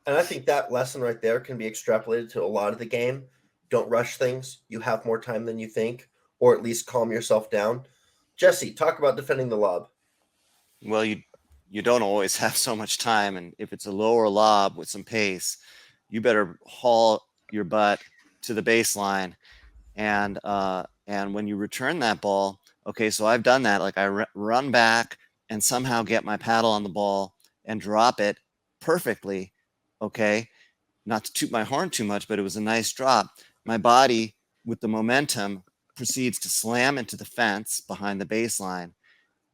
And I think that lesson right there can be extrapolated to a lot of the game. Don't rush things. You have more time than you think, or at least calm yourself down. Jesse, talk about defending the lob.
Well, you don't always have so much time, and if it's a lower lob with some pace, you better haul your butt to the baseline, and when you return that ball, okay, so I've done that. Like I run back and somehow get my paddle on the ball and drop it perfectly. Okay, not to toot my horn too much, but it was a nice drop. My body, with the momentum, proceeds to slam into the fence behind the baseline,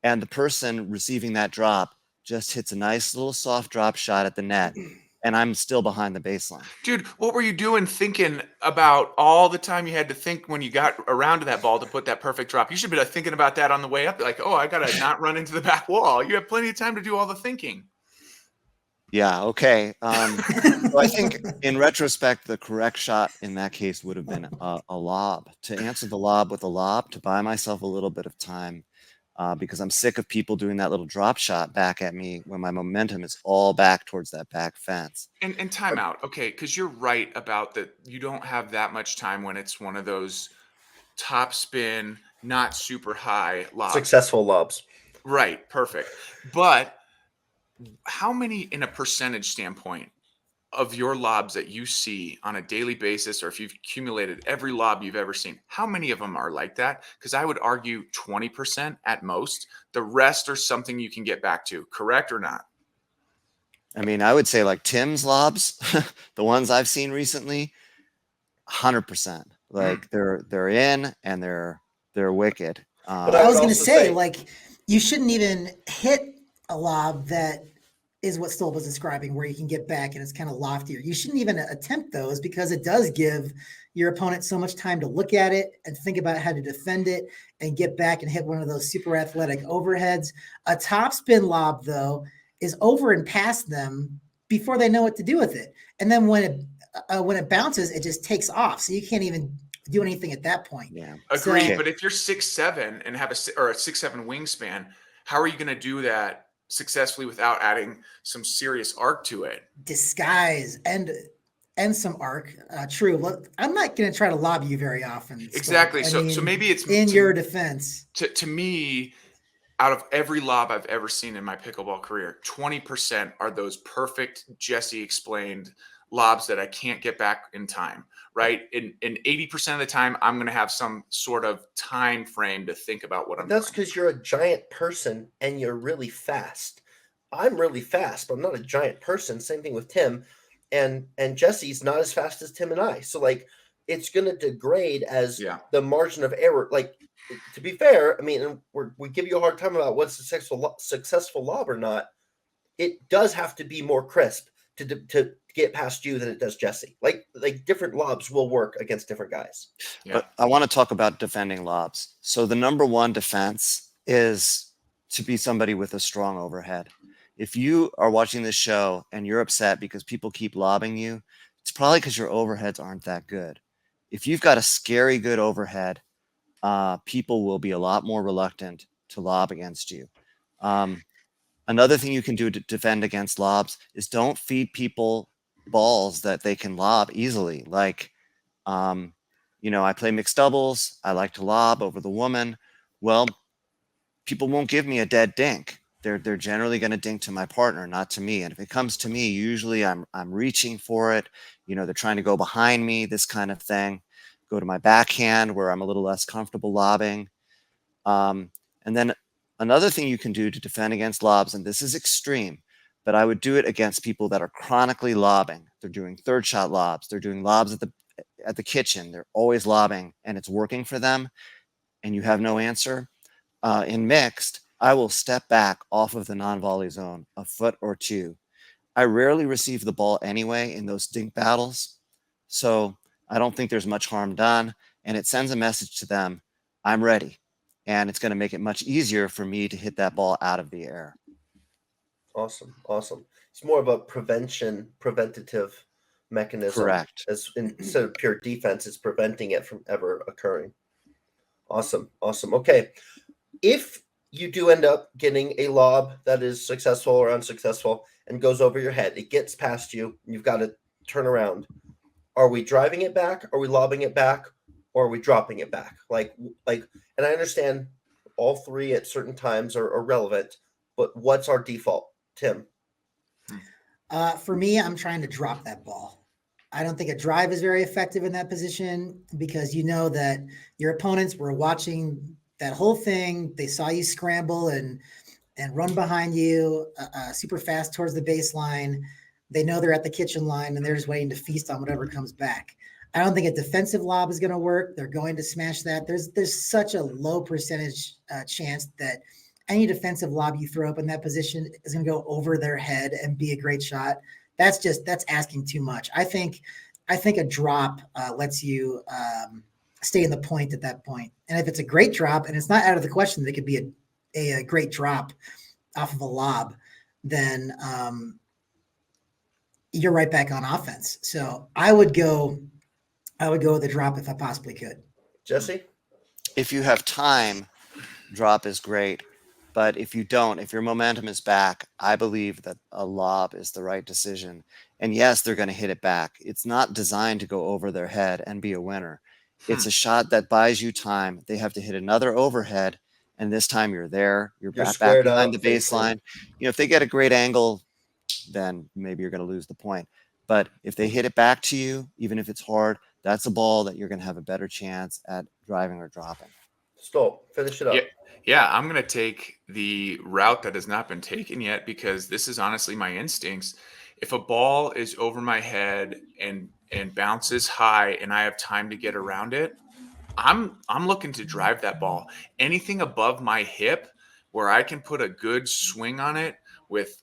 and the person receiving that drop just hits a nice little soft drop shot at the net, and I'm still behind the baseline.
Dude, what were you doing thinking about all the time you had to think when you got around to that ball to put that perfect drop? You should be like thinking about that on the way up. Like, oh, I got to not run into the back wall. You have plenty of time to do all the thinking.
Yeah, okay. So I think in retrospect, the correct shot in that case would have been a lob. To answer the lob with a lob, to buy myself a little bit of time, because I'm sick of people doing that little drop shot back at me when my momentum is all back towards that back fence.
And timeout, okay, because you're right about that. You don't have that much time when it's one of those top spin, not super high lobs.
Successful lobs.
Right, perfect. But how many, in a percentage standpoint, of your lobs that you see on a daily basis, or if you've accumulated every lob you've ever seen, how many of them are like that? Because I would argue 20% at most. The rest are something you can get back to, correct or not?
I mean, I would say like Tim's lobs, the ones I've seen recently, 100%. Like they're in and they're wicked.
But
I was
would
going to
also
say, like, you shouldn't even hit a lob that is what Stolp was describing, where you can get back and it's kind of loftier. You shouldn't even attempt those, because it does give your opponent so much time to look at it and think about how to defend it and get back and hit one of those super athletic overheads. A topspin lob, though, is over and past them before they know what to do with it. And then when it bounces, it just takes off. So you can't even do anything at that point.
Yeah,
agreed.
So,
But if you're 6'7" and have a 6'7" wingspan, how are you going to do that successfully without adding some serious arc to it?
disguise and some arc. True. Look, I'm not going to try to lob you very often. Stolp.
Exactly.
I
So
mean,
maybe it's
in your defense.
To me, out of every lob I've ever seen in my pickleball career, 20% are those perfect Jesse explained lobs that I can't get back in time, right? And 80% of the time, I'm going to have some sort of time frame to think about what I'm
That's
doing.
because you're a giant person and you're really fast. I'm really fast, but I'm not a giant person. Same thing with Tim. And Jesse's not as fast as Tim and I. So like it's gonna degrade as the margin of error. Like, to be fair, I mean, and we give you a hard time about what's a successful lob or not. It does have to be more crisp to get past you than it does Jesse. Like different lobs will work against different guys.
Yeah.
But I want to talk about defending lobs. So the number one defense is to be somebody with a strong overhead. If you are watching this show and you're upset because people keep lobbing you, it's probably because your overheads aren't that good. If you've got a scary good overhead, people will be a lot more reluctant to lob against you. Another thing you can do to defend against lobs is don't feed people balls that they can lob easily. Like, I play mixed doubles. I like to lob over the woman. Well, people won't give me a dead dink. They're generally going to dink to my partner, not to me. And if it comes to me, usually I'm reaching for it. They're trying to go behind me, this kind of thing. Go to my backhand where I'm a little less comfortable lobbing. And then another thing you can do to defend against lobs, and this is extreme, but I would do it against people that are chronically lobbing. They're doing third shot lobs. They're doing lobs at the kitchen. They're always lobbing, and it's working for them, and you have no answer. In mixed, I will step back off of the non-volley zone a foot or two. I rarely receive the ball anyway in those dink battles, so I don't think there's much harm done, and it sends a message to them, I'm ready, and it's going to make it much easier for me to hit that ball out of the air.
Awesome. It's more of a preventative mechanism.
Correct.
Instead of pure defense, it's preventing it from ever occurring. Awesome. Okay. If you do end up getting a lob that is successful or unsuccessful and goes over your head, it gets past you, and you've got to turn around. Are we driving it back? Are we lobbing it back? Or are we dropping it back? And I understand all three at certain times are relevant, but what's our default, Tim?
For me, I'm trying to drop that ball. I don't think a drive is very effective in that position because you know that your opponents were watching that whole thing. They saw you scramble and run behind you super fast towards the baseline. They know they're at the kitchen line and they're just waiting to feast on whatever comes back. I don't think a defensive lob is going to work. They're going to smash that. There's such a low percentage chance that any defensive lob you throw up in that position is going to go over their head and be a great shot. That's asking too much. I think a drop lets you stay in the point at that point. And if it's a great drop, and it's not out of the question that it could be a great drop off of a lob, then you're right back on offense. So I would go with a drop if I possibly could.
Jesse?
If you have time, drop is great. But if you don't, if your momentum is back, I believe that a lob is the right decision. And yes, they're going to hit it back. It's not designed to go over their head and be a winner. It's a shot that buys you time. They have to hit another overhead, and this time you're there. You're back behind the baseline. If they get a great angle, then maybe you're going to lose the point. But if they hit it back to you, even if it's hard, that's a ball that you're going to have a better chance at driving or dropping.
Stolp, finish it up.
Yeah, I'm going to take the route that has not been taken yet because this is honestly my instincts. If a ball is over my head and bounces high and I have time to get around it, I'm looking to drive that ball. Anything above my hip where I can put a good swing on it with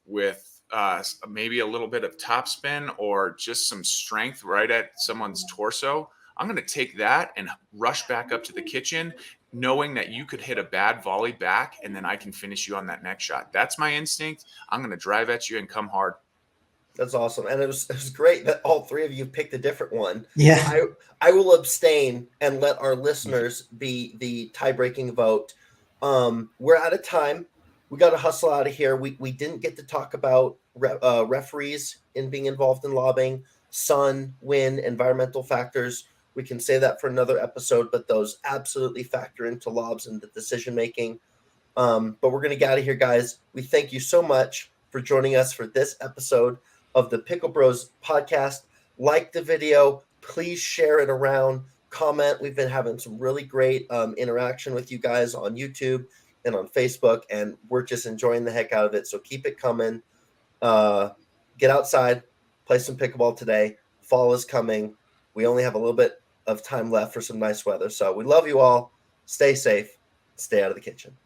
maybe a little bit of topspin or just some strength right at someone's torso, I'm going to take that and rush back up to the kitchen, knowing that you could hit a bad volley back and then I can finish you on that next shot. That's my instinct. I'm going to drive at you and come hard.
That's awesome. And it was great that all three of you picked a different one.
Yeah.
I will abstain and let our listeners be the tie-breaking vote. We're out of time. We got to hustle out of here. We didn't get to talk about referees in being involved in lobbing, sun, wind, environmental factors. We can say that for another episode, but those absolutely factor into lobs and the decision-making. But we're going to get out of here, guys. We thank you so much for joining us for this episode of the PickleBros podcast. Like the video. Please share it around. Comment. We've been having some really great interaction with you guys on YouTube and on Facebook, and we're just enjoying the heck out of it. So keep it coming. Get outside. Play some pickleball today. Fall is coming. We only have a little bit of time left for some nice weather. So we love you all. Stay safe. Stay out of the kitchen.